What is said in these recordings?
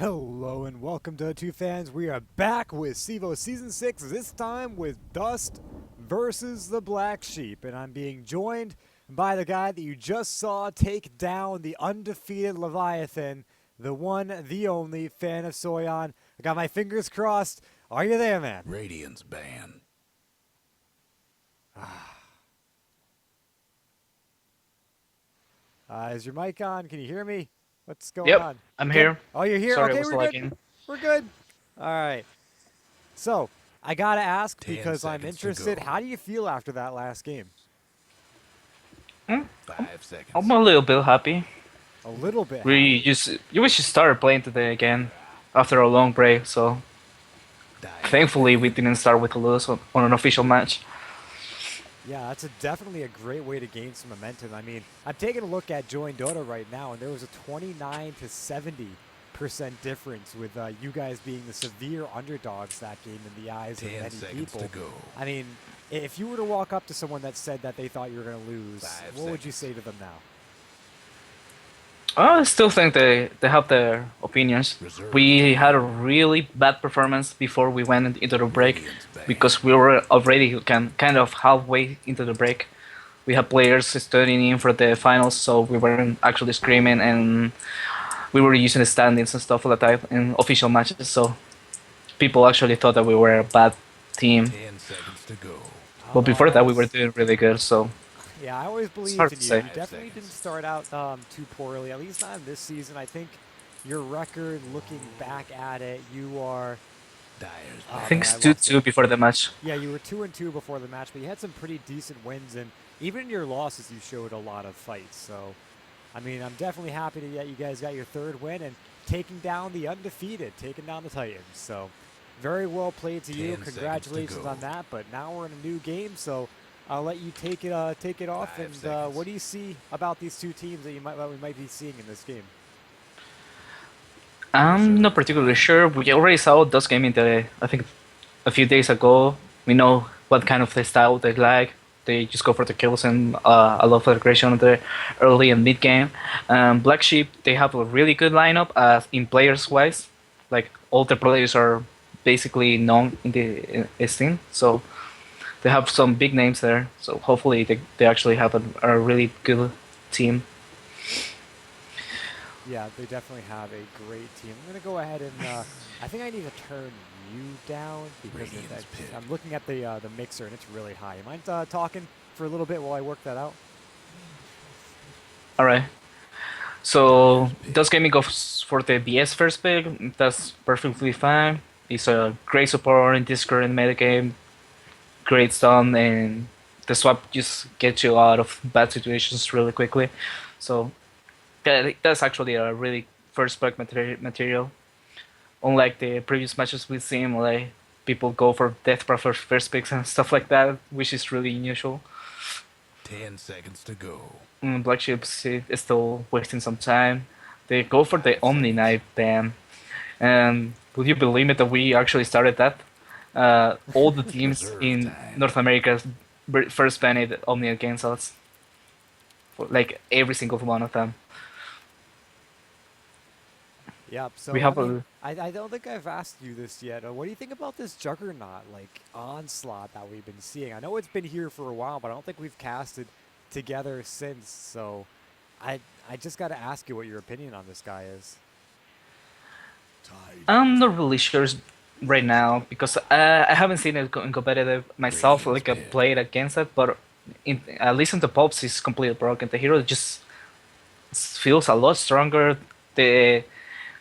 Hello and welcome to Two Fans. We are back with CEVO Season 6, this time with Dust versus the Black Sheep. And I'm being joined by the guy that you just saw take down the undefeated Leviathan, the one, the only FanOfSoyeon. I got my fingers crossed. Are you there, man? Radiance ban. Is your mic on? Can you hear me? What's going Yep, on? I'm You can? here. Oh, you're here? Sorry, I Okay, was we're good. lagging. We're good. All right. So, I gotta ask 10 because I'm seconds to interested. go. How do you feel after that last game? 5 seconds. I'm a little bit happy. A little bit happy. We just started playing today again after a long break, so thankfully we didn't start with a lose on an official match. Yeah, that's definitely a great way to gain some momentum. I mean, I'm taking a look at Join Dota right now, and there was a 29 to 70% difference with you guys being the severe underdogs that game in the eyes of 10 many seconds people. to go. I mean, if you were to walk up to someone that said that they thought you were going to lose, 5 what would you say seconds. to them now? I still think they have their opinions. Reserve We time. had a really bad performance before we went into the break Radiance ban. because we were already kind of halfway into the break. We had players studying in for the finals, so we weren't actually screaming, and we were using the standings and stuff like that in official matches. So people actually thought that we were a bad team. 10 seconds to go. I But don't know. before that, we were doing really good. So Yeah, I always it's hard believed in to you. say. You definitely 5 didn't seconds. start out too poorly, at least not in this season. I think your record, looking back at it, you are. Dyer's Oh I ban. think man, I it's lost it. 2-2 before the match. Yeah, you were 2-2 before the match, but you had some pretty decent wins, and even in your losses, you showed a lot of fights. So, I mean, I'm definitely happy that you guys got your third win and taking down the undefeated, taking down the Titans. So, very well played to you. 10 seconds to Congratulations go. on that. But now we're in a new game, so I'll let you take it off. 5 And seconds. what do you see about these two teams that we might be seeing in this game? I'm not particularly sure. We already saw those game in the I think a few days ago. We know what kind of the style they like. They just go for the kills and a lot of aggression on the early and mid game. Black Sheep, they have a really good lineup in players wise. Like all the players are basically known in the scene, so they have some big names there. So hopefully they actually have a really good team. Yeah, they definitely have a great team. I'm gonna go ahead and I think I need to turn you down because Radiance pit. I'm looking at the mixer and it's really high. You mind talking for a little bit while I work that out? All right. So does gaming goes for the BS first pick. That's perfectly fine. He's a great support in this current metagame. Great stun, and the swap just gets you out of bad situations really quickly. So that's actually a really first pick material. Unlike the previous matches we've seen, like people go for death for first picks and stuff like that, which is really unusual. 10 seconds to go. Black Sheep is still wasting some time. They go for the 5 Omni seconds. Knight ban. And would you believe it that we actually started that? All the teams Reserve in time. North America first banned Omni against us. Like every single one of them. Yep. So We I have mean, a I don't think I've asked you this yet. What do you think about this Juggernaut like onslaught that we've been seeing? I know it's been here for a while, but I don't think we've casted together since. So I just got to ask you what your opinion on this guy is. Tide. I'm not really sure right now because I haven't seen it in competitive myself. Radiance Like I pit. played against it, but at least in the pops, is completely broken. The hero just feels a lot stronger. The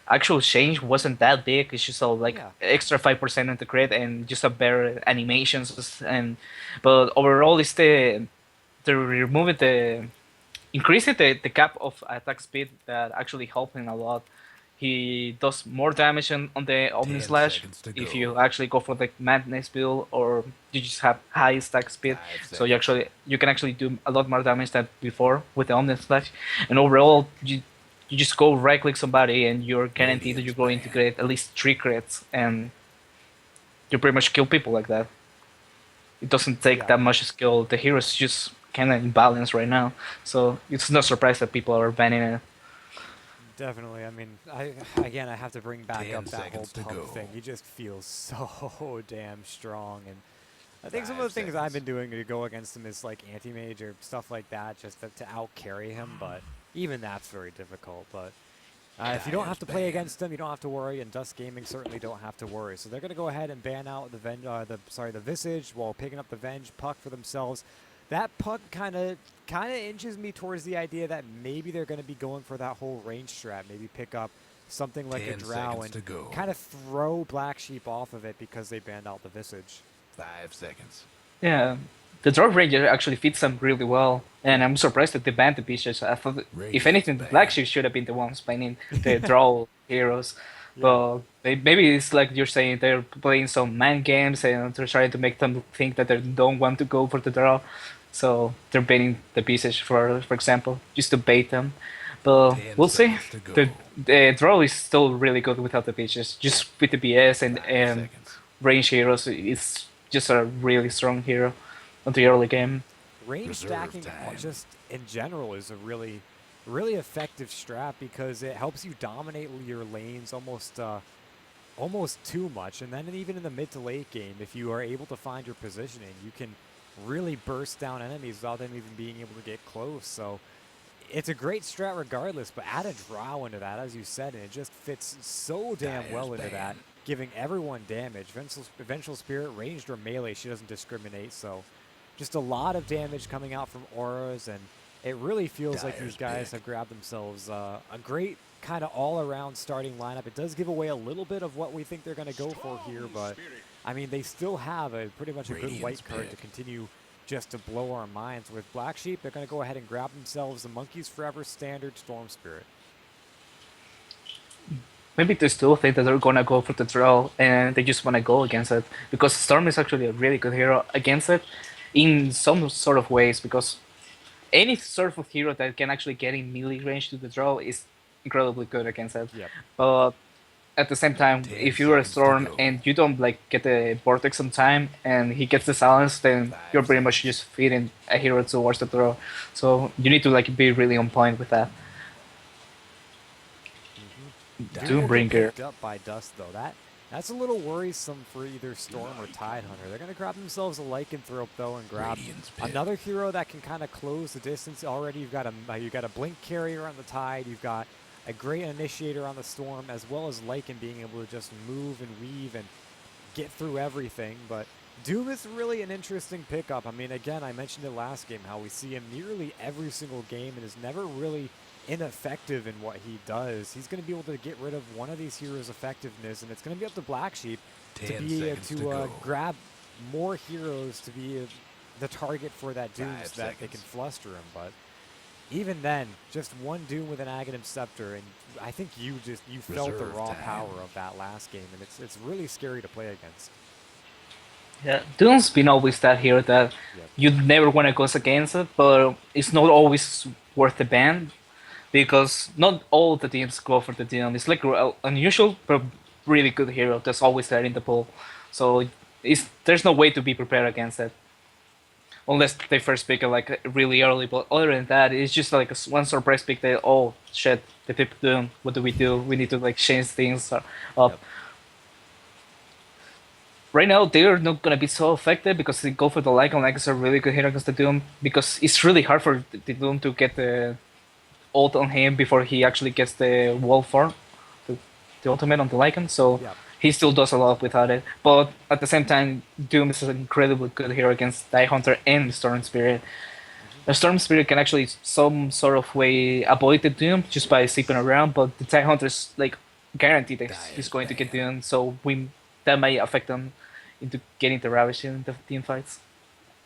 actual change wasn't that big. It's just a like Yeah. extra 5% into crit and just a better animations and but overall it's the removing the increasing the cap of attack speed that actually helped him a lot. He does more damage on the Omni 10 Slash seconds to if go. you actually go for the Madness build or you just have high stack speed. 5 So seconds. you can actually do a lot more damage than before with the Omni Slash. And overall you just go right click somebody and you're guaranteed that Radiance you're going to ban. get at least 3 crits and you pretty much kill people like that. It doesn't take Yeah. that much skill. The hero's just kind of imbalanced right now, so it's no surprise that people are banning it. Definitely. I mean, I have to bring back 10 up that whole seconds to pump go. thing. He just feels so damn strong, and I think some of 5 the things I've seconds. been doing to go against him is like anti-mage or stuff like that, just to out carry him. But even that's very difficult. But if you don't have Dyer's to play ban. against them, you don't have to worry, and Dust Gaming certainly don't have to worry. So they're going to go ahead and ban out the Visage while picking up the Venge Puck for themselves. That Puck kind of inches me towards the idea that maybe they're going to be going for that whole range strat. Maybe pick up something like a 10 Drow seconds and to go. kind of throw Black Sheep off of it because they banned out the Visage. 5 seconds. Yeah, the Drug Ranger actually fits them really well, and Yeah. I'm surprised that they banned the Beaches. I thought, if Radiant's anything, the Black ban. Sheep should have been the ones playing the Draw heroes. Yeah. But maybe it's like you're saying, they're playing some mind games and they're trying to make them think that they don't want to go for the draw. So they're baiting the Beaches, for example, just to bait them. But 10 we'll see. seconds to go. The draw is still really good without the Beaches. Just with the BS 5 and seconds. range heroes, it's just a really strong hero on the early game. Range Reserve stacking time. just in general is a really effective strat because it helps you dominate your lanes almost too much, and then even in the mid to late game, if you are able to find your positioning, you can really burst down enemies without them even being able to get close. So it's a great strat regardless, but add a Drow into that, as you said, and it just fits so damn Dyer's well into ban. that, giving everyone damage. Vengeful Spirit, ranged or melee, she doesn't discriminate, so just a lot of damage coming out from auras, and it really feels like these Dyer's guys pick. have grabbed themselves a great kind of all-around starting lineup. It does give away a little bit of what we think they're going to go for here, but I mean, they still have pretty much a good Radiant's white card to pick. continue just to blow our minds. With Black Sheep, they're going to go ahead and grab themselves the Monkeys Forever standard Storm Spirit. Maybe they still think that they're gonna go for the draw and they just wanna go against it because Storm is actually a really good hero against it in some sort of ways because any sort of hero that can actually get in melee range to the draw is incredibly good against it. Yep. But at the same time, 10 if you're a seconds to Storm go. and you don't like get the vortex on time and he gets the silence, then 5 you're pretty much seconds. just feeding a hero towards the draw. So you need to like be really on point with that. Doom will get Doombringer. picked up by Dust, though. That's a little worrisome for either Storm or Tidehunter. They're going to grab themselves a Lycanthrope, though, and grab Radiant's pick. another hero that can kind of close the distance already. You've got a Blink Carrier on the Tide. You've got a great Initiator on the Storm, as well as Lycan being able to just move and weave and get through everything. But Doom is really an interesting pickup. I mean, again, I mentioned it last game, how we see him nearly every single game and is never really ineffective in what he does. He's going to be able to get rid of one of these heroes' effectiveness, and it's going to be up to Black Sheep to 10 be seconds to go. grab more heroes to be the target for that Doom 5 so that they can seconds. fluster him. But even then, just one Doom with an Aghanim Scepter, and I think you felt the Reserve raw time. power of that last game, and it's really scary to play against. Yeah, Doom's been always that hero that Yep. you never want to go against it, but it's not always worth the ban because not all the teams go for the Doom. It's like an unusual but really good hero that's always there in the pool. So there's no way to be prepared against it unless they first pick it like really early. But other than that, it's just like one surprise pick that oh shit, they picked Doom. What do? We need to like change things up. Yep. Right now, they're not gonna be so effective because they go for the Lycan. Lycan's a really good hero against the Doom because it's really hard for the Doom to get the ult on him before he actually gets the wall form, the ultimate on the Lycan. So Yep. he still does a lot without it. But at the same time, Doom is an incredibly good hero against Tidehunter and Storm Spirit. The Storm Spirit can actually some sort of way avoid the Doom just by sleeping around, but the Tidehunter's like guaranteed that he's going to get Doom, so that might affect them into getting the Ravage in the team fights.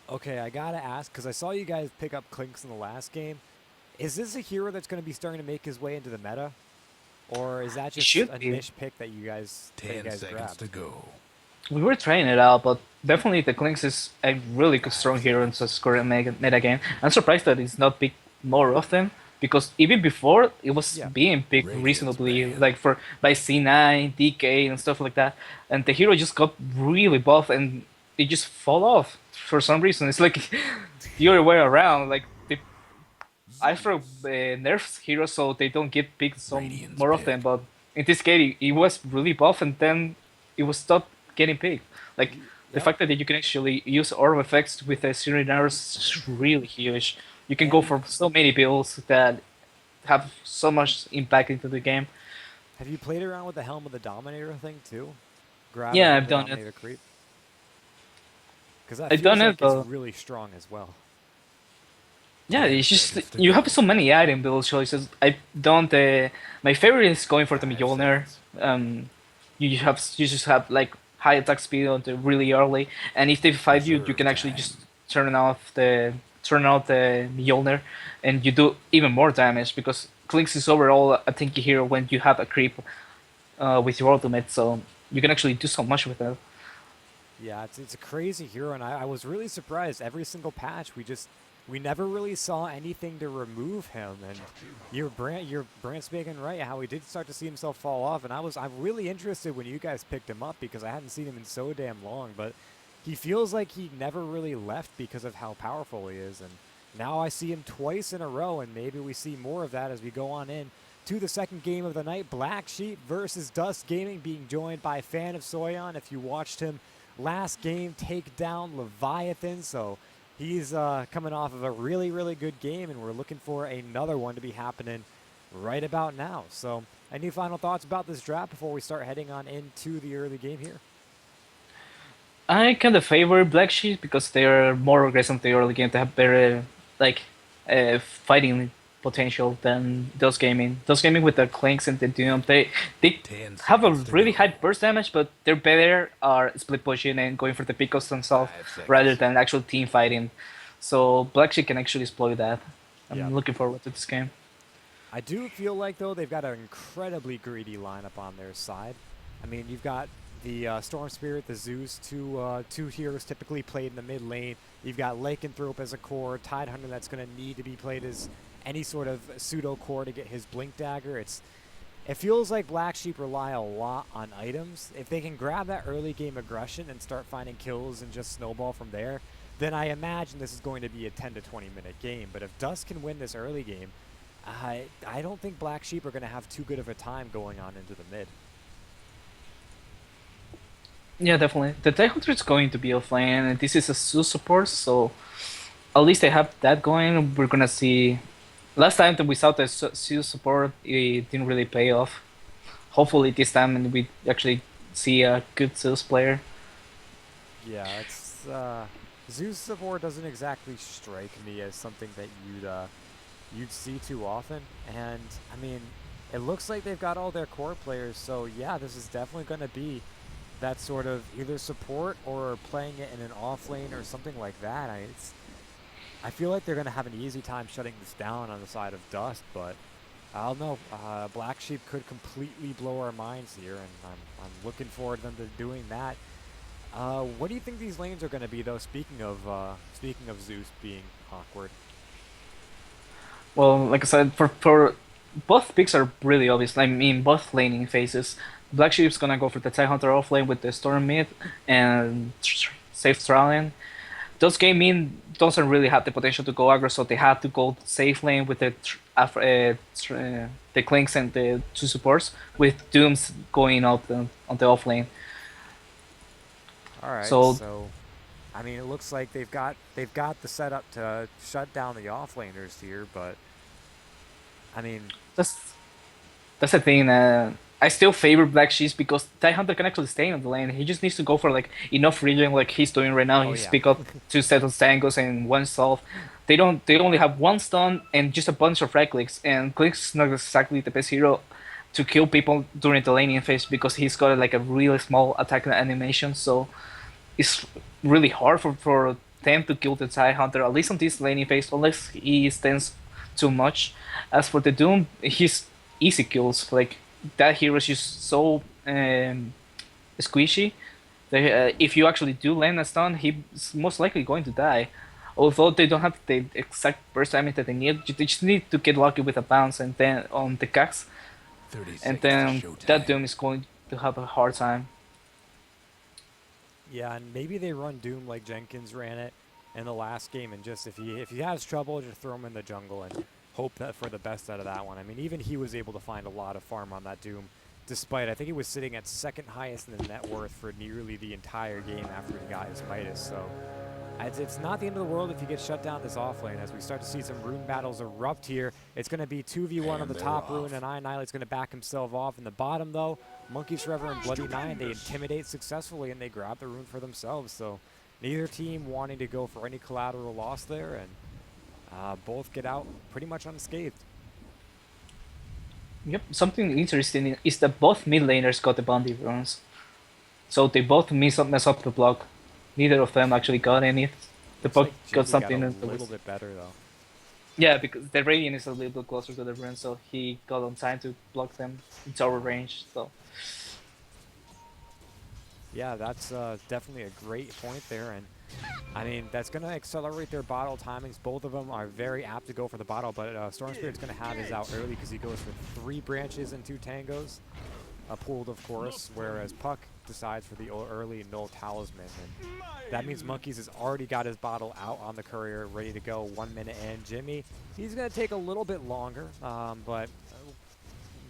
Okay, I gotta ask, because I saw you guys pick up Clinks in the last game. Is this a hero that's going to be starting to make his way into the meta? Or is that just should a be. niche pick that you guys 10 seconds grabbed? to go. We were trying it out, but definitely the Clinks is a really good strong hero in this current meta game. I'm surprised that it's not picked more often because even before it was Yeah. being picked Radiant's reasonably, ban. like for by C9, DK, and stuff like that. And the hero just got really buff and it just fall off for some reason. It's like the other way around. Like Astro nerfs heroes so they don't get picked Radiant's more pick. often. But in this case, it was really buff, and then it was stopped getting picked. Like the Yep. fact that you can actually use orb effects with a Syrian arrows is really huge. You can go And for so many builds that have so much impact into the game. have you played around with the Helm of the Dominator thing too? Grab a Yeah, Helm of I've the done it. Dominator creep? Because that I've done feels it, like it's but really strong as well. yeah, 10 it's just seconds to you go. have so many item build choices. I don't. My favorite is going for the 5 Mjolnir. seconds. You just have like high attack speed on the really early, and if they fight you, you Reserve can actually time. just turn out the Mjolnir, and you do even more damage because Clinks is overall a tanky hero when you have a creep with your ultimate, so you can actually do so much with that. Yeah, it's a crazy hero, and I was really surprised. Every single patch, we never really saw anything to remove him. And you're speaking right how he did start to see himself fall off, and I'm really interested when you guys picked him up because I hadn't seen him in so damn long. But he feels like he never really left because of how powerful he is, and now I see him twice in a row, and maybe we see more of that as we go on in to the second game of the night. Black Sheep versus Dust Gaming, being joined by FanOfSoyeon. If you watched him last game take down Leviathan, so he's coming off of a really, really good game, and we're looking for another one to be happening right about now. So any final thoughts about this draft before we start heading on into the early game here? I kind of favor Black Sheep because they are more aggressive in the early game. They have better like fighting potential than those gaming. Those gaming with the Clinks and the Doom, they 10 have a seconds to really high go. burst damage, but they're better are split pushing and going for the picos themselves 5 rather seconds. than actual team fighting. So Black Sheep can actually exploit that. Yep. I'm looking forward to this game. I do feel like, though, they've got an incredibly greedy lineup on their side. I mean, you've got the Storm Spirit, the Zeus, two heroes typically played in the mid lane. You've got Lycanthrope as a core, Tidehunter that's going to need to be played as any sort of pseudo core to get his Blink Dagger. It feels like Black Sheep rely a lot on items. If they can grab that early game aggression and start finding kills and just snowball from there, then I imagine this is going to be a 10 to 20 minute game. But if Dust can win this early game, I don't think Black Sheep are going to have too good of a time going on into the mid. Yeah, definitely. The Tidehunter is going to be offlane, and this is a Zeus support, so at least they have that going. We're gonna see. Last time that we saw the Zeus support, it didn't really pay off. Hopefully this time we actually see a good Zeus player. Yeah, it's Zeus support doesn't exactly strike me as something that you'd see too often. And I mean, it looks like they've got all their core players, so yeah, this is definitely going to be that sort of either support or playing it in an off lane or something like that. I feel like they're going to have an easy time shutting this down on the side of Dust, but I don't know. Black Sheep could completely blow our minds here, and I'm looking forward to them to doing that. What do you think these lanes are going to be, though? Speaking of Zeus being awkward. Well, like I said, for both picks are really obvious. I mean, both laning phases. Black Sheep's gonna go for the Tidehunter off lane with the Storm mid and safe Stralion. Those gaming doesn't really have the potential to go aggro, so they have to go safe lane with the Clinks and the two supports, with Dooms going out on the off lane. All right, So so I mean, it looks like they've got the setup to shut down the offlaners here, but I mean, that's that's the thing. I still favor Black Sheep because Tidehunter can actually stay on the lane. He just needs to go for like enough regen like he's doing right now. oh He's yeah, pick up two sets of tangos and one solve. They only have one stun and just a bunch of right clicks. And clicks not exactly the best hero to kill people during the laning phase because he's got like a really small attack animation. So it's really hard for them to kill the Tidehunter, at least on this laning phase, unless he stands too much. As for the Doom, he's easy kills. Like that hero is just so squishy that if you actually do land a stun, he's most likely going to die. Although they don't have the exact burst damage that they need, they just need to get lucky with a bounce and then on the cax, 30 and seconds to then that showtime. Doom is going to have a hard time. yeah, and maybe they run Doom like Jenkins ran it in the last game, and just if he has trouble, just throw him in the jungle and hope that for the best out of that one. I mean, even he was able to find a lot of farm on that Doom, despite I think he was sitting at second highest in the net worth for nearly the entire game after he got his Midas. So it's not the end of the world if you get shut down this off lane. As we start to see some rune battles erupt here, it's going to be 2v1 on the top rune, and Annihilate's going to back himself off. In the bottom, though, Monkeys Forever and Bloody Nine, they intimidate successfully, and they grab the rune for themselves. So neither team wanting to go for any collateral loss there, and both get out pretty much unscathed. Yep, something interesting is that both mid laners got the bounty runes. So they both mess up the block. Neither of them actually got any. The block Like got Jimmy something got in a little bit better, though. Yeah, because the Radiant is a little bit closer to the rune, so he got on time to block them in tower range. So Yeah, that's definitely a great point there, and I mean, that's going to accelerate their bottle timings. Both of them are very apt to go for the bottle, but Storm Spirit's going to have his out early because he goes for 3 branches and 2 tangos. Pooled, of course, whereas Puck decides for the early Null Talisman. And that means Monkeys has already got his bottle out on the courier, ready to go 1 minute in. Jimmy, he's going to take a little bit longer, but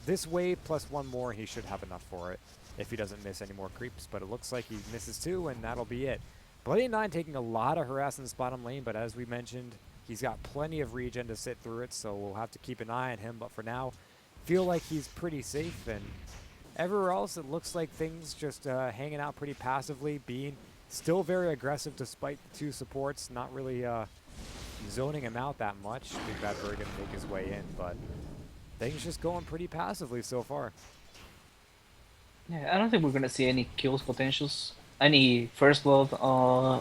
this wave plus 1 more, he should have enough for it if he doesn't miss any more creeps. But it looks like he misses 2, and that'll be it. Bloody Nine taking a lot of harass in this bottom lane, but as we mentioned, he's got plenty of regen to sit through it, so we'll have to keep an eye on him. But for now, feel like he's pretty safe, and everywhere else, it looks like things just hanging out pretty passively, being still very aggressive despite the 2 supports, not really zoning him out that much. Big Bad Bird gonna make his way in, but things just going pretty passively so far. yeah, I don't think we're gonna see any kills potentials. Any first blood,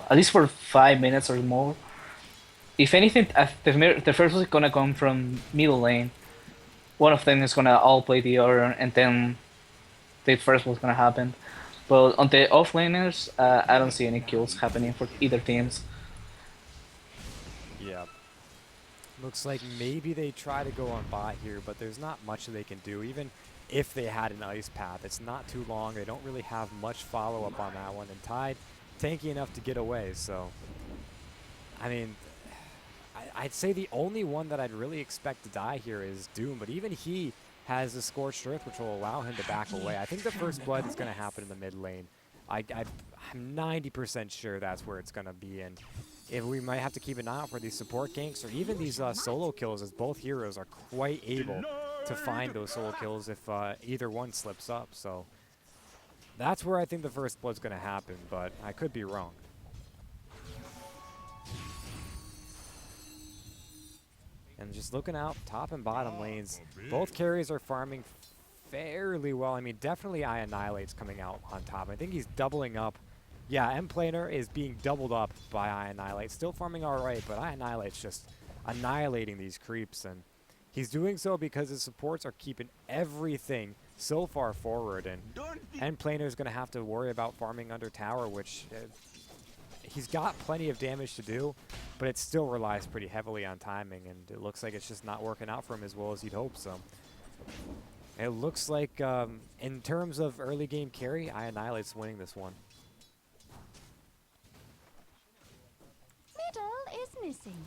at least for 5 minutes or more. If anything, the first blood is gonna come from middle lane. One of them is gonna all play the other, and then the first blood is gonna happen. But on the offlaners, I don't see any kills happening for either teams. Yeah. Looks like maybe they try to go on bot here, but there's not much they can do. Even if they had an ice path, it's not too long. They don't really have much follow-up on that one. And Tide, tanky enough to get away. So, I mean, I'd say the only one that I'd really expect to die here is Doom. But even he has a Scorched Earth, which will allow him to back away. I think the first blood is going to happen in the mid lane. I'm 90% sure that's where it's going to be. And if we might have to keep an eye out for these support ganks or even these solo kills, as both heroes are quite able to find those solo kills if either one slips up. So that's where I think the first blood's going to happen, but I could be wrong. And just looking out, top and bottom lanes, both carries are farming fairly well. I mean, definitely Annihilate's coming out on top. I think he's doubling up. Yeah, M-Planer is being doubled up by Annihilate. Still farming alright, but Annihilate's just annihilating these creeps. And he's doing so because his supports are keeping everything so far forward. And M-Planer's going to have to worry about farming under tower, which he's got plenty of damage to do, but it still relies pretty heavily on timing. And it looks like it's just not working out for him as well as you'd hope. So it looks like in terms of early game carry, Annihilate's winning this one. Middle is missing.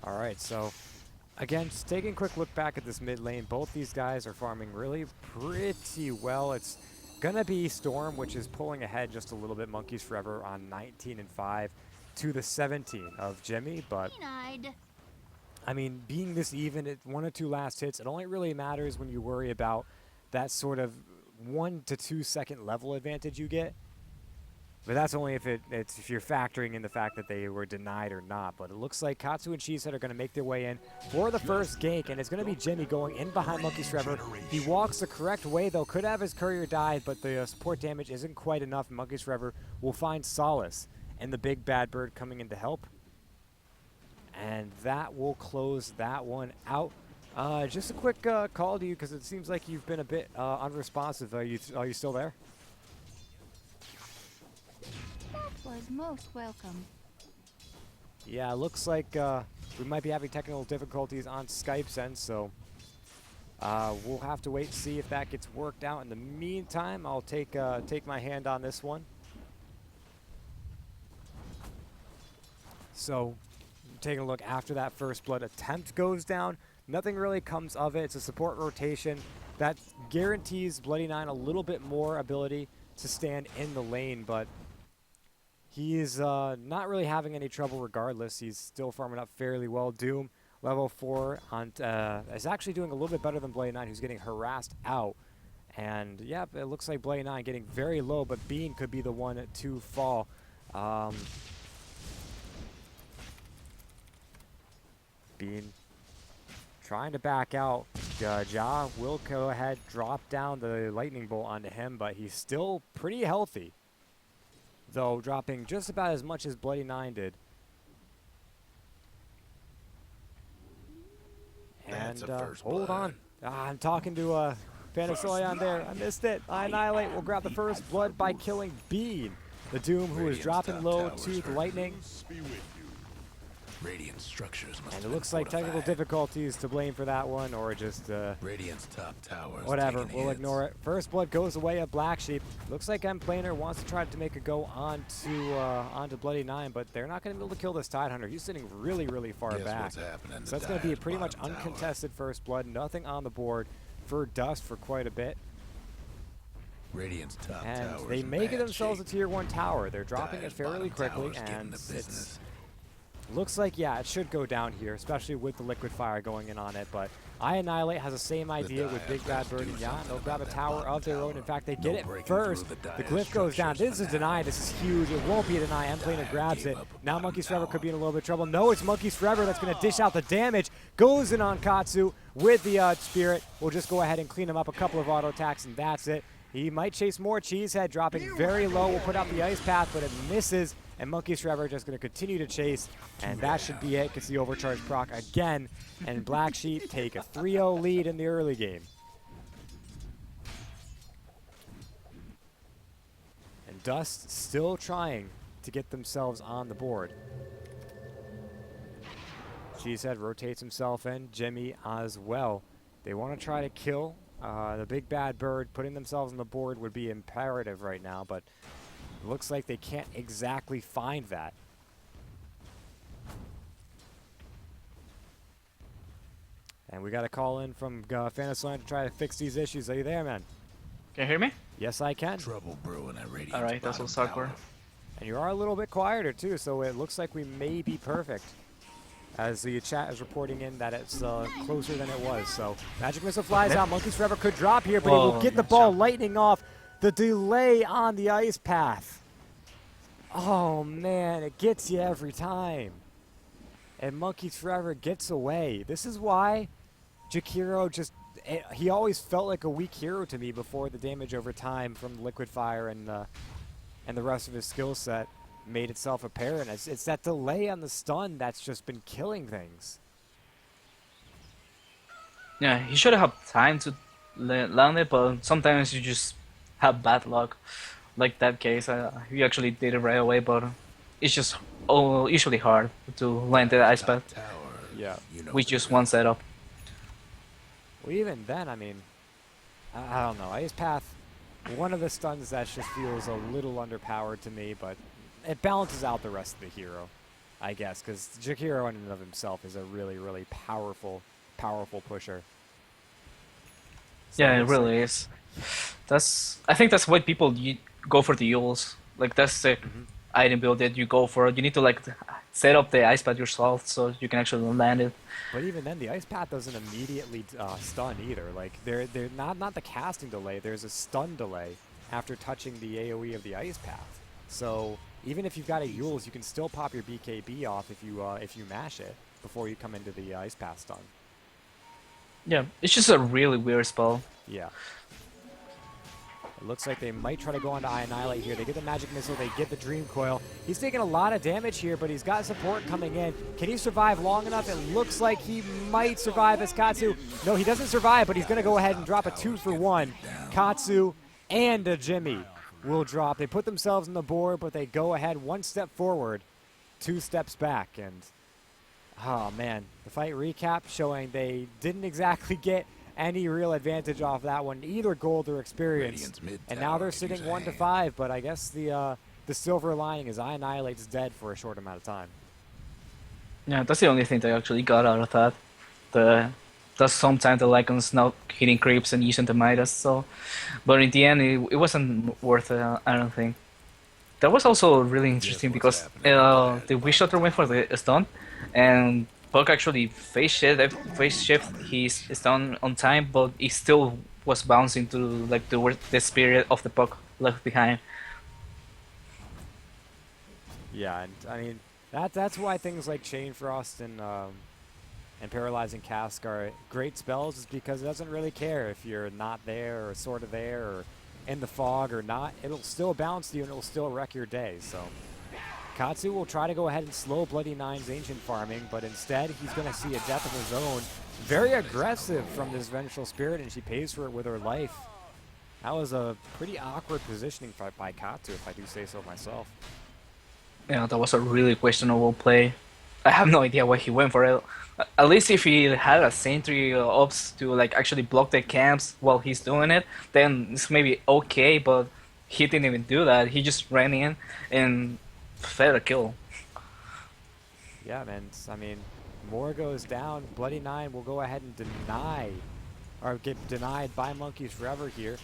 All right, so again, just taking a quick look back at this mid lane, both these guys are farming really pretty well. It's gonna be Storm, which is pulling ahead just a little bit. Monkeys Forever on 19 and 5 to the 17 of Jimmy, but I mean, being this even at 1 or 2 last hits, it only really matters when you worry about that sort of 1 to 2 second level advantage you get. But that's only if if you're factoring in the fact that they were denied or not. But it looks like Katsu and Cheesehead are going to make their way in for the first gank, and it's going to be Jimmy going in behind Monkeys Forever. He walks the correct way, though. Could have his courier died, but the support damage isn't quite enough. Monkeys Forever will find solace in the Big Bad Bird coming in to help. And that will close that one out. Just a quick call to you, because it seems like you've been a bit unresponsive. Are you still there? That was most welcome. Yeah, it looks like we might be having technical difficulties on Skype's end, so we'll have to wait and see if that gets worked out. In the meantime, I'll take my hand on this one. So, taking a look after that first blood attempt goes down, nothing really comes of it. It's a support rotation that guarantees Bloody Nine a little bit more ability to stand in the lane, but he's not really having any trouble regardless. He's still farming up fairly well. Doom, level 4, on, is actually doing a little bit better than Bloody Nine, who's getting harassed out. And, yeah, it looks like Bloody Nine getting very low, but Bean could be the one to fall. Bean trying to back out. Ja will go ahead, drop down the lightning bolt onto him, but he's still pretty healthy. Though dropping just about as much as Bloody Nine did. That's And a first hold blood. on. I'm talking to FanOfSoyeon there. I missed it. I Annihilate will grab the first blood by killing Bean. The Doom, who is Radiant's dropping top low tower's to the hurt. lightning. Radiant structures must And it have looks been like technical fortified. difficulties to blame for that one, or just Radiant's top tower is whatever. taking We'll hits. ignore it. First blood goes away at Black Sheep. Looks like M-Planer wants to try to make a go onto Bloody Nine, but they're not going to be able to kill this Tide Hunter. He's sitting really, really far Guess back. what's happening So to that's going to be a Dyer's pretty much bottom tower. uncontested first blood. Nothing on the board for Dust for quite a bit. Radiant's top And tower's they in make bad themselves a shape. tier 1 tower. They're dropping Dyer's it fairly bottom quickly, tower's getting and the it's business. looks like, yeah, it should go down here, especially with the liquid fire going in on it. But I Annihilate has the same idea with Big Bad Bird and Yacht. They'll grab a tower of their own. In fact, they get No it breaking first. through the The Dire glyph goes down. structures This is a for deny. now. This is huge. It won't be a deny. M-Planer Dire grabs gave it. up a Now bottom Monkeys Forever tower. could be in a little bit of trouble. No, it's Monkeys Forever that's going to dish out the damage. Goes in on Katsu with the Spirit. We'll just go ahead and clean him up a couple of auto attacks, and that's it. He might chase more. Cheesehead dropping very low. We'll put out the Ice Path, but it misses. And Monkeys Forever just going to continue to chase. And that should be it. Gets the overcharge proc again. And Black Sheep take a 3-0 lead in the early game. And Dust still trying to get themselves on the board. Cheesehead rotates himself in. Jimmy as well. They want to try to kill the Big Bad Bird. Putting themselves on the board would be imperative right now, but it looks like they can't exactly find that. And we got a call in from FanOfSoyeon to try to fix these issues. Are you there, man? Can you hear me? Yes, I can. Trouble brewing at Radiant's All right, that's bottom what's awkward. tower. And you are a little bit quieter, too, so it looks like we may be perfect. As the chat is reporting in that it's closer than it was. So Magic Missile flies out. Monkeys Forever could drop here, but he will Whoa, get the nice ball job. lightning off. The delay on the Ice Path. Oh, man, it gets you every time. And Monkeys Forever gets away. This is why Jakiro just... he always felt like a weak hero to me before the damage over time from Liquid Fire and the rest of his skill set made itself apparent. It's that delay on the stun that's just been killing things. Yeah, he should have time to land it, but sometimes you just have bad luck. Like that case, he actually did it right away, but it's just usually hard to land the Ice Top Path tower, Yeah. you know with the just drill. one setup. Well, even then, I mean, I don't know. Ice Path, one of the stuns that just feels a little underpowered to me, but it balances out the rest of the hero, I guess, because Jakiro in and of himself is a really, really powerful pusher. So Yeah, it looks like- really is. I think that's why people go for the Yules. Like that's the item build that you go for. You need to like set up the Ice Path yourself so you can actually land it. But even then, the Ice Path doesn't immediately stun either. Like they're not the casting delay. There's a stun delay after touching the AOE of the Ice Path. So even if you've got a Yules, you can still pop your BKB off if you mash it before you come into the Ice Path stun. Yeah, it's just a really weird spell. Yeah. It looks like they might try to go on to Annihilate here. They get the Magic Missile, they get the Dream Coil. He's taking a lot of damage here, but he's got support coming in. Can he survive long enough? It looks like he might survive as Katsu. No, he doesn't survive, but he's going to go ahead and drop a 2-for-1. Katsu and a Jimmy will drop. They put themselves on the board, but they go ahead 1 step forward, 2 steps back. And, oh man, the fight recap showing they didn't exactly get any real advantage off that one, either gold or experience. Radiant's mid And now tower they're could sitting use a 1 to hand. 5, but I guess the silver lining is Annihilate's dead for a short amount of time. Yeah, that's the only thing they actually got out of that. That's sometimes the Lycans not hitting creeps and using the Midas. So, but in the end, it wasn't worth it. I don't think. That was also really Guess interesting what's because happening in Dire's the Wish bottom Shutter went for tower? the stun, and Puck actually face shift his stun on time, but he still was bouncing to like the spirit of the Puck left behind. Yeah, and I mean that's why things like Chain Frost and Paralyzing Cask are great spells, is because it doesn't really care if you're not there or sort of there or in the fog or not. It'll still bounce you and it'll still wreck your day. So Katsu will try to go ahead and slow Bloody Nine's ancient farming, but instead he's going to see a death of his own. Very aggressive from this Vengeful Spirit, and she pays for it with her life. That was a pretty awkward positioning by Katsu, if I do say so myself. Yeah, that was a really questionable play. I have no idea why he went for it. At least if he had a sentry ops to like actually block the camps while he's doing it, then it's maybe okay. But he didn't even do that. He just ran in and fed a kill. Yeah, man. I mean, more goes down. Bloody Nine will go ahead and deny, or get denied by Monkeys Forever here.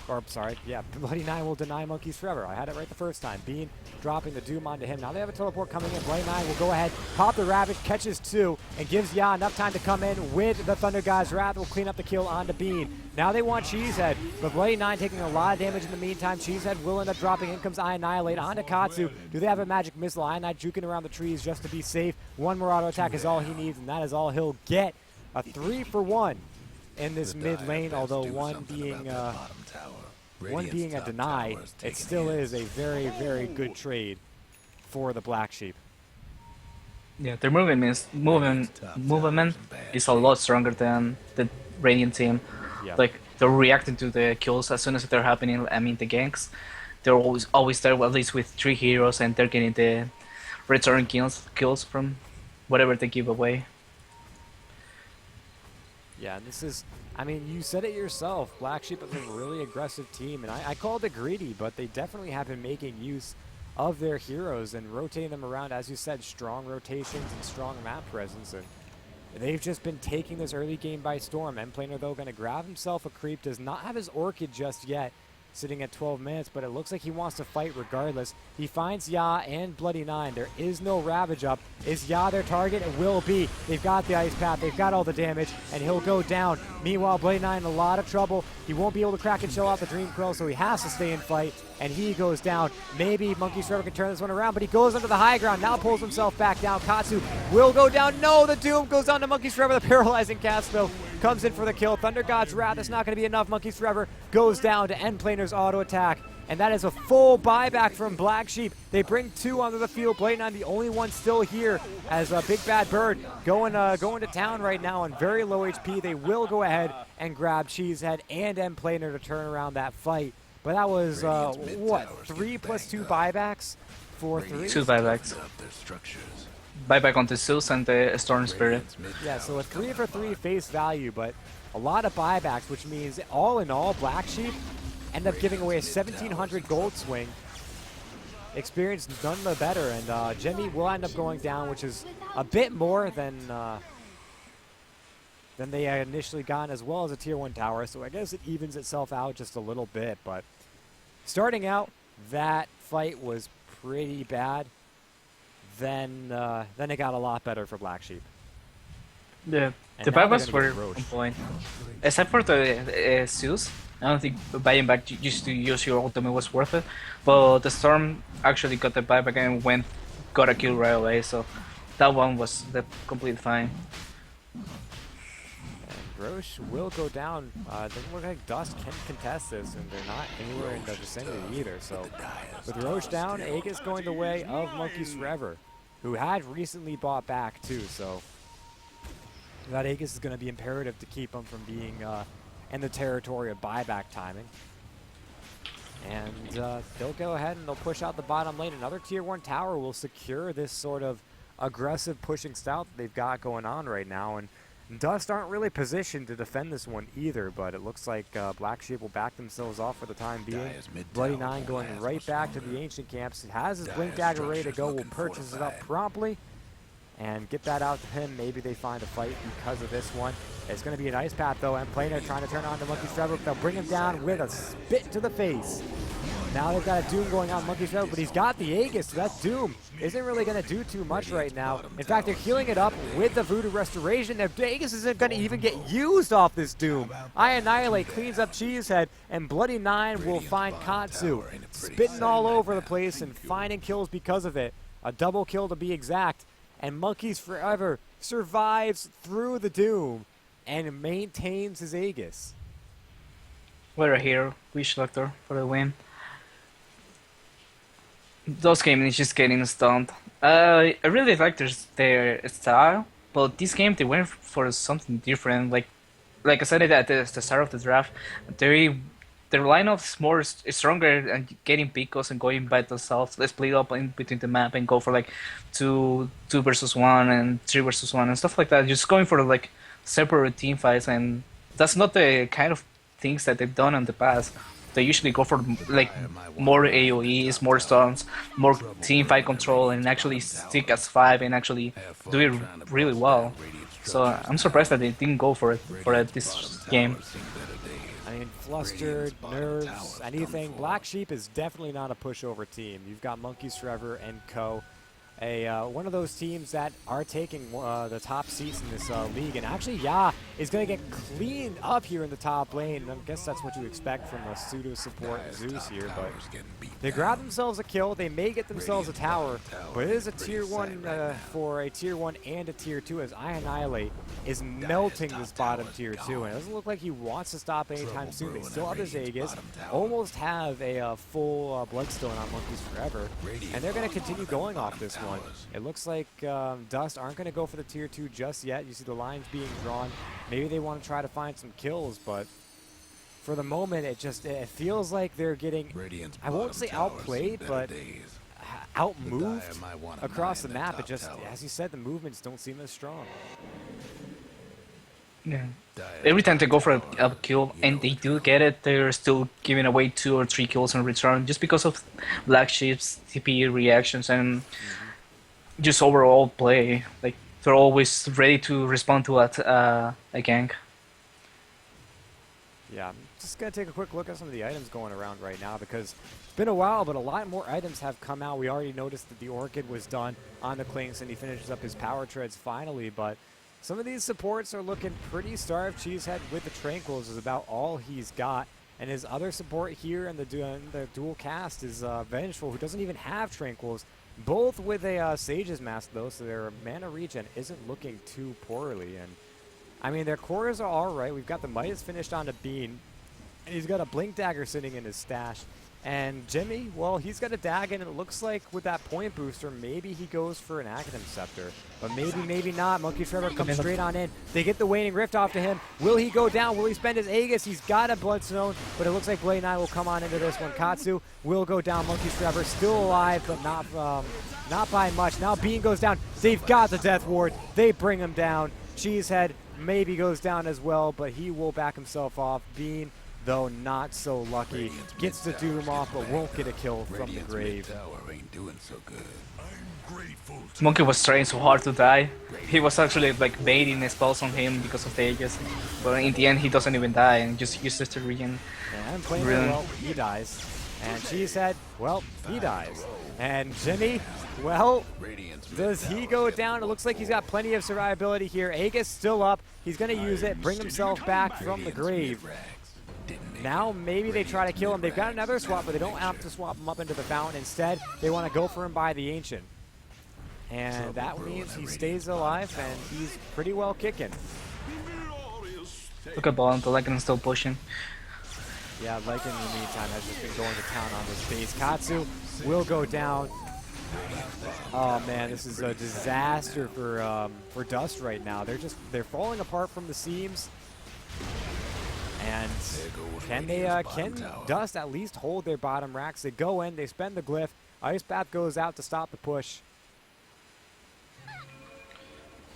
Or, sorry, yeah, Bloody Nine will deny Monkeys Forever. I had it right the first time. Bean dropping the Doom onto him. Now they have a teleport coming in. Bloody Nine will go ahead, pop the Ravage, catches 2, and gives Ya enough time to come in with the Thunder God's Wrath. Will clean up the kill onto Bean. Now they want Cheesehead, but Bloody Nine taking a lot of damage in the meantime. Cheesehead will end up dropping. In comes I Annihilate onto Katsu. Do they have a magic missile? I Annihilate juking around the trees just to be safe. One more auto attack is all he needs, and that is all he'll get. A 3-for-1 in this mid lane, although one being a deny, it still is a very, very good trade for the Black Sheep. Yeah, their movement is a lot stronger than the Radiant team. Yeah. Like they're reacting to the kills as soon as they're happening. I mean the ganks, they're always there at least with 3 heroes, and they're getting the return kills from whatever they give away. Yeah, and this is, I mean, you said it yourself. Black Sheep is a really aggressive team, and I called it greedy, but they definitely have been making use of their heroes and rotating them around, as you said, strong rotations and strong map presence. And they've just been taking this early game by storm. Endplaner, though, going to grab himself a creep. Does not have his Orchid just yet, sitting at 12 minutes, but it looks like he wants to fight regardless. He finds Ya and Bloody Nine. There is no Ravage up. Is Ya their target? It will be. They've got the Ice Path. They've got all the damage, and he'll go down. Meanwhile, Bloody Nine in a lot of trouble. He won't be able to crack and chill out the Dream Crow, so he has to stay in fight, and he goes down. Maybe Monkey Forever can turn this one around, but he goes under the high ground. Now pulls himself back down. Katsu will go down. No, the Doom goes down to Monkeys Forever. The Paralyzing Cast, though, comes in for the kill. Thunder God's Wrath is not going to be enough. Monkeys Forever goes down to Endplaner's auto attack. And that is a full buyback from Black Sheep. They bring 2 onto the field. Bloody Nine, the only one still here, as a Big Bad Bird going to town right now on very low HP. They will go ahead and grab Cheesehead and Endplaner to turn around that fight. But that was, what, 3 plus 2 buybacks for 3? 2 buybacks. Buyback onto Zeus and the Storm Spirit. Yeah, so a 3 for 3 face value, but a lot of buybacks, which means all in all, Black Sheep end up giving away a 1,700 gold swing. Experience none the better, and Jimmy will end up going down, which is a bit more than they initially got, as well as a tier 1 tower. So I guess it evens itself out just a little bit. But starting out, that fight was pretty bad. Then it got a lot better for Black Sheep. Yeah, And the now they're buybacks gonna were get Roche. on point. Except for the Zeus. I don't think buying back just to use your ultimate was worth it. But the Storm actually got the buyback and got a kill right away, so that one was completely fine. And Roche will go down. Doesn't look like Dust can contest this, and they're not anywhere in the vicinity either. So with Roche down, Aegis going the way of Monkeys Forever, who had recently bought back too. So that Aegis is going to be imperative to keep him from being in the territory of buyback timing. And they'll go ahead and they'll push out the bottom lane. Another tier 1 tower will secure this sort of aggressive pushing style that they've got going on right now. And Dust aren't really positioned to defend this one either, but it looks like Black Sheep will back themselves off for the time being. Bloody Nine going right back to the ancient camps. He has his Blink Dagger ready to go. Will purchase it up promptly. and get that out to him. Maybe they find a fight because of this one. It's going to be an ice path though, and Planer trying to turn on the Monkey's Trevor. They'll bring him down with a spit to the face. Now they've got a Doom going on Monkey's Trevor, but he's got the Aegis, so that Doom isn't really going to do too much right now. In fact, they're healing it up with the Voodoo Restoration. Their Aegis isn't going to even get used off this Doom. I Annihilate cleans up Cheesehead, and Bloody Nine will find Katsu, spitting all over the place and finding kills because of it. A double kill to be exact. And Monkeys Forever survives through the Doom and maintains his Aegis. We're a hero. Wish Doctor for the win. Those games is just getting stumped. I really like their style, but this game they went for something different. Like I said at the start of the draft, their lineups more stronger and getting picos and going by themselves. Let's split up in between the map and go for like two versus one and 3 versus 1 and stuff like that. Just going for like separate team fights, and that's not the kind of things that they've done in the past. They usually go for like more AoEs, more stuns, more team fight control, and actually stick as 5 and actually do it really well. So I'm surprised that they didn't go for it this game. I mean, flustered, nerves, anything. Black Sheep is definitely not a pushover team. You've got Monkeys Forever and Co. One of those teams that are taking the top seats in this league. And actually, Ya is going to get cleaned up here in the top lane. I guess that's what you expect from a pseudo-support Zeus here. But they grab themselves a kill. They may get themselves a tower. But it is a tier 1 for a tier 1 and a tier 2 as I Annihilate is melting this bottom tier 2. And it doesn't look like he wants to stop anytime soon. They still have his Aegis. Almost have a full Bloodstone on Monkeys Forever. And they're going to continue going off this one. It looks like Dust aren't going to go for the tier 2 just yet. You see the lines being drawn. Maybe they want to try to find some kills, but for the moment, it feels like they're getting, I won't say outplayed, but outmoved across the map. It just, as you said, the movements don't seem as strong. Yeah. Every time they go for a kill and they do get it, they're still giving away 2 or 3 kills in return just because of Black Sheep's TP reactions and just overall play. Like they're always ready to respond to a gank. Yeah, I'm just gonna take a quick look at some of the items going around right now because it's been a while, but a lot more items have come out. We already noticed that the Orchid was done on the Clinks and he finishes up his Power Treads finally, but some of these supports are looking pretty starved. Cheesehead with the Tranquils is about all he's got. And his other support here in the dual cast is Vengeful, who doesn't even have Tranquils. Both with a Sage's Mask, though, so their mana regen isn't looking too poorly. And I mean, their cores are all right. We've got the Midas finished on a Bean, and he's got a Blink Dagger sitting in his stash. And Jimmy, well, he's got a Dagon, and it looks like with that point booster, maybe he goes for an Aghanim Scepter. But maybe not. Monkey Trevor comes straight on in. They get the Waning Rift off to him. Will he go down? Will he spend his Aegis? He's got a Bloodstone, but it looks like Blade Knight will come on into this one. Katsu will go down. Monkey Trevor still alive, but not by much. Now Bean goes down. They've got the Death Ward. They bring him down. Cheesehead maybe goes down as well, but he will back himself off. Bean, though not so lucky, gets the Doom off, but won't get a kill from the grave. Monkey was trying so hard to die. He was actually like baiting spells on him because of the Aegis, but in the end he doesn't even die and just uses the regen. And playing well, he dies. And Cheesehead, well, he dies. And Jimmy, well, does he go down? It looks like he's got plenty of survivability here. Aegis still up. He's going to use it, bring himself back from the grave. Now maybe they try to kill him. They've got another swap, but they don't have to swap him up into the fountain. Instead, they want to go for him by the Ancient. And that means he stays alive, and he's pretty well kicking. Look at Ball, the Lycan is still pushing. Yeah, Lycan in the meantime has just been going to town on this base. Katsu will go down. Oh man, this is a disaster for Dust right now. They're falling apart from the seams. And can Dust at least hold their bottom racks? They go in, they spend the glyph. Ice Bath goes out to stop the push.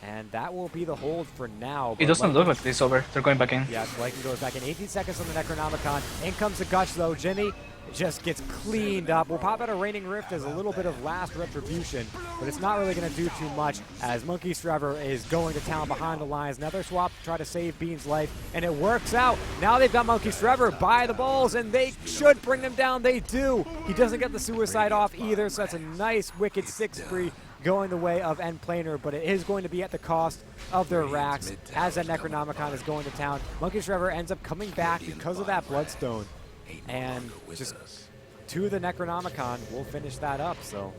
And that will be the hold for now. It doesn't look like this over. They're going back in. Yeah, Lycan goes back in. 18 seconds on the Necronomicon. In comes the Gush though. Jimmy just gets cleaned up. We'll pop out a Raining Rift as a little bit of last retribution, but it's not really going to do too much as Monkeys Forever is going to town behind the lines. Another swap to try to save Bean's life, and it works out. Now they've got Monkeys Forever by the balls, and they should bring them down. They do. He doesn't get the suicide off either, so that's a nice, wicked 6-free going the way of End Planer, but it is going to be at the cost of their racks as that Necronomicon is going to town. Monkeys Forever ends up coming back because of that Bloodstone, and just to the Necronomicon will finish that up. So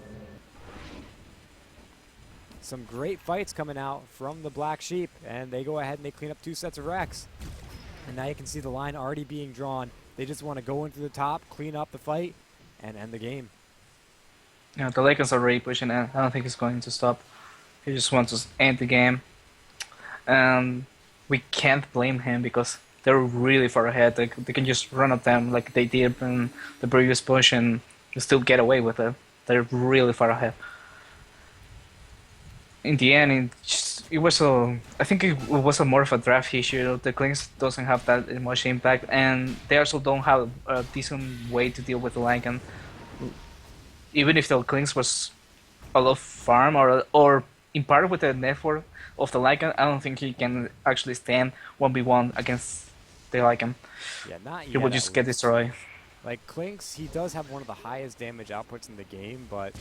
some great fights coming out from the Black Sheep, and they go ahead and they clean up 2 sets of wrecks. And now you can see the line already being drawn. They just want to go into the top, clean up the fight, and end the game. Yeah, the Lakers are already pushing it. I don't think he's going to stop. He just wants to end the game. And we can't blame him because they're really far ahead. They can just run at them like they did in the previous push and still get away with it. They're really far ahead. In the end, it was I think it was more of a draft issue. The Klings doesn't have that much impact, and they also don't have a decent way to deal with the Lycan. Even if the Klings was a lot of farm or in part with the network of the Lycan, I don't think he can actually stand 1v1 against the Lycan. Yeah, not yet. He will just get destroyed. Like Klinks, he does have one of the highest damage outputs in the game, but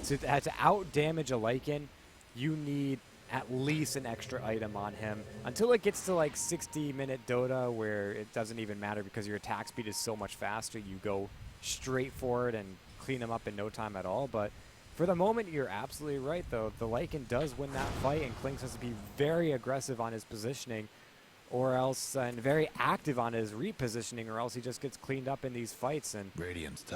to out-damage a Lycan, you need at least an extra item on him. Until it gets to like 60-minute Dota where it doesn't even matter because your attack speed is so much faster, you go straight for it and clean him up in no time at all. But for the moment, you're absolutely right, though. The Lycan does win that fight, and Klinks has to be very aggressive on his positioning, or else, and very active on his repositioning, or else he just gets cleaned up in these fights. And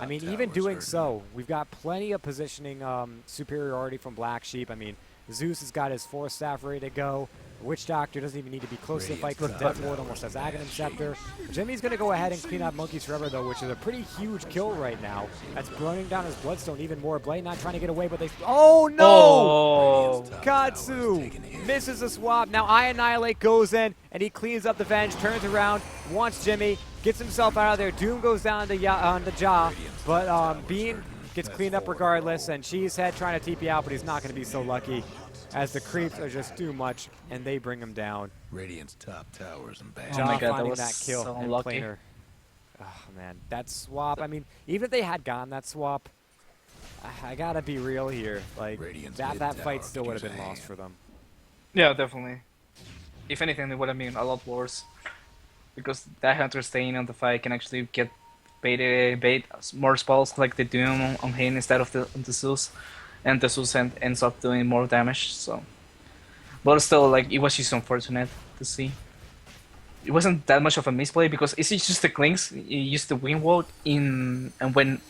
I mean, even doing so, we've got plenty of positioning superiority from Black Sheep. I mean, Zeus has got his Force Staff ready to go. Witch Doctor doesn't even need to be close to the fight because Death Ward almost has Aghanim Scepter. Jimmy's going to go ahead and clean up Monkeys Forever, though, which is a pretty huge kill right now. That's burning down his Bloodstone even more. Blade not trying to get away, but they... Oh, no! Oh. Katsu misses a swap. Now I Annihilate goes in, and he cleans up the Venge, turns around, wants Jimmy, gets himself out of there. Doom goes down on the jaw, but Bean gets cleaned up regardless, and Cheesehead trying to TP out, but he's not going to be so lucky, as the creeps are just too much, and they bring him down. Radiant's top towers and Oh my God, finding that was kill so and unlucky. Planer. Oh man, that swap. I mean, even if they had gotten that swap, I gotta be real here. Like that fight still would have been lost for them. Yeah, definitely. If anything, it would have been a lot worse because that Hunter staying on the fight can actually get bait more spells like they do on him instead of the Zeus, and the Zeus ends up doing more damage. So, but still, like, it was just unfortunate to see. It wasn't that much of a misplay because it's just the Klings. He used the Wind Wall in and went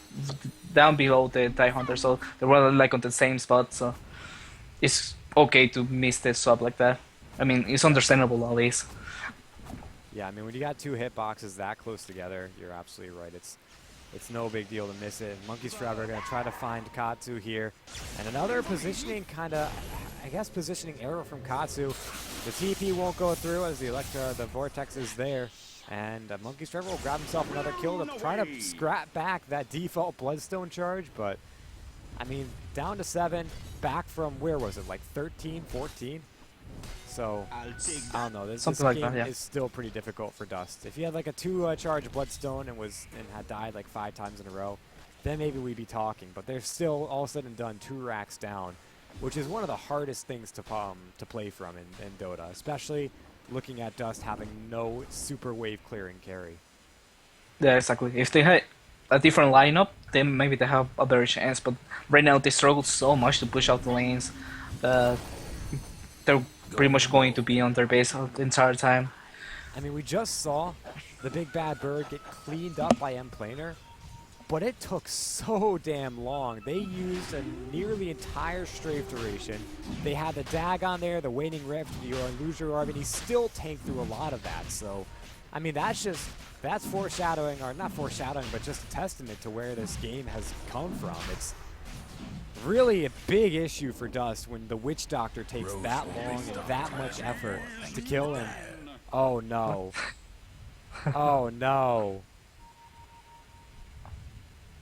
down below the Die Hunter, so they were like on the same spot. So it's okay to miss the swap like that. I mean, it's understandable at least. Yeah, I mean, when you got 2 hitboxes that close together, you're absolutely right. It's no big deal to miss it. Monkeys Forever are going to try to find Katsu here. And another positioning kind of, I guess, positioning error from Katsu. The TP won't go through as the Vortex is there. And Monkeys Forever will grab himself another kill to try to scrap back that default Bloodstone charge. But, I mean, down to 7, back from, where was it, like 13, 14? So, I don't know, this game is still pretty difficult for Dust. If you had like a 2-charge Bloodstone and had died like 5 times in a row, then maybe we'd be talking. But they're still, all said and done, 2 racks down, which is one of the hardest things to play from in Dota, especially looking at Dust having no super wave clearing carry. Yeah, exactly. If they had a different lineup, then maybe they have a better chance. But right now they struggle so much to push out the lanes. They're pretty much going to be on their base the entire time. I mean, we just saw the big bad bird get cleaned up by End Planer, but it took so damn long. They used a nearly entire strafe duration. They had the Dag on there, the Waning Rift, the Illusion Orb, and he still tanked through a lot of that. So, I mean, that's foreshadowing, or not foreshadowing, but just a testament to where this game has come from. It's really a big issue for Dust when the Witch Doctor takes that long and that much effort to kill him. Oh no. Oh no.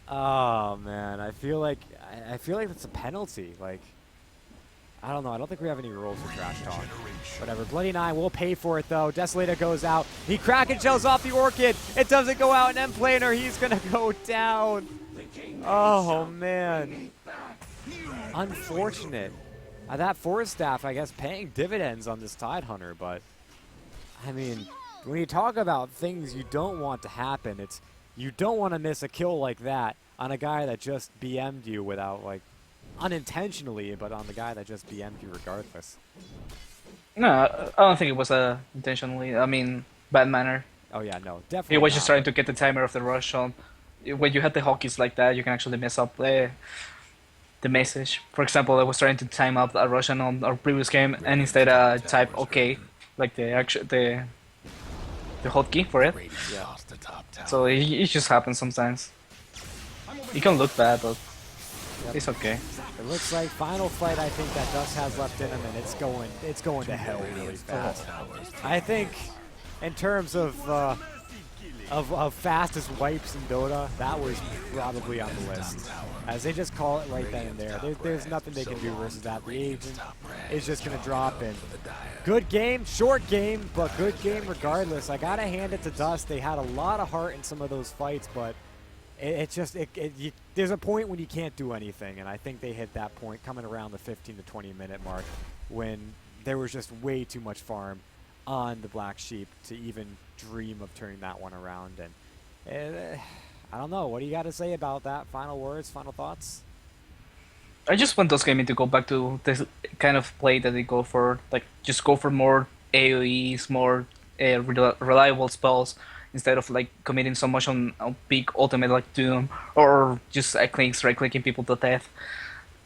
Oh man, I feel like that's a penalty. Like, I don't know. I don't think we have any rules for trash talk. Whatever. Bloody Nine will pay for it though. Desolator goes out. He Kraken shells off the Orchid. It doesn't go out in end planer. He's gonna go down. Oh man. Unfortunate. That Forest Staff, I guess, paying dividends on this Tide Hunter, but I mean, when you talk about things you don't want to happen, it's you don't want to miss a kill like that on a guy that just BM'd you without, like, unintentionally, but on the guy that just BM'd you regardless. No, I don't think it was intentionally. I mean, bad manner. Oh yeah, no, definitely. He was just not. trying to get the timer of the rush on. When you had the hockeys like that, you can actually mess up the message. For example, I was trying to time up a Russian on our previous game, and instead I type OK, like the hotkey for it. Yeah. So it just happens sometimes. It can look bad, but it's okay. It looks like final fight. I think that Dust has left in him, and it's going to hell really fast. I think, in terms of fastest wipes in Dota, that was probably on the list. As they just call it right then and there. There's nothing they can do versus that. The agent is just going to drop in. Good game, short game, but good game regardless. I got to hand it to Dust. They had a lot of heart in some of those fights, but there's a point when you can't do anything, and I think they hit that point coming around the 15 to 20 minute mark when there was just way too much farm on the Black Sheep to even dream of turning that one around. And I don't know. What do you got to say about that? Final words, final thoughts? I just want those gaming to go back to this kind of play that they go for, like just go for more AoEs, more reliable spells, instead of like committing so much on big ultimate like Doom, or just right clicking people to death.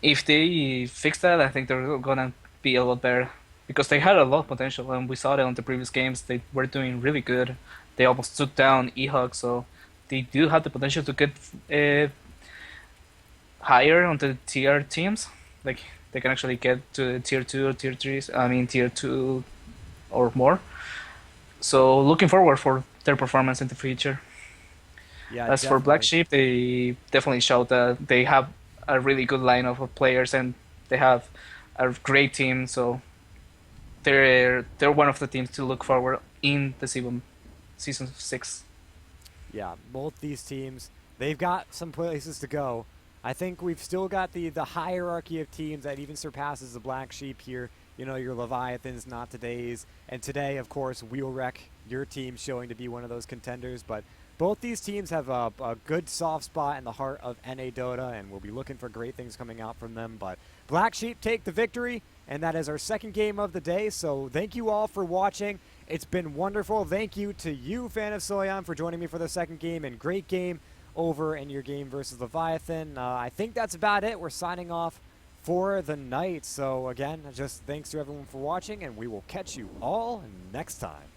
If they fix that, I think they're gonna be a lot better, because they had a lot of potential, and we saw that on the previous games. They were doing really good. They almost took down EHUG, so they do have the potential to get higher on the tier teams. Like they can actually get to tier 2 or tier 3s. I mean tier 2 or more. So looking forward for their performance in the future. Yeah. As for Black Sheep, they definitely showed that they have a really good lineup of players, and they have a great team. So they're one of the teams to look forward in the CEVO Season 6. Yeah, both these teams, they've got some places to go. I think we've still got the hierarchy of teams that even surpasses the Black Sheep here. You know, your Leviathans, Not Today's, and today, of course, Wheelwreck, your team showing to be one of those contenders. But both these teams have a good soft spot in the heart of NA Dota, and we'll be looking for great things coming out from them. But Black Sheep take the victory, and that is our second game of the day. So thank you all for watching. It's been wonderful. Thank you to you, FanOfSoyeon, for joining me for the second game, and great game over in your game versus Leviathan. I think that's about it. We're signing off for the night. So again, just thanks to everyone for watching, and we will catch you all next time.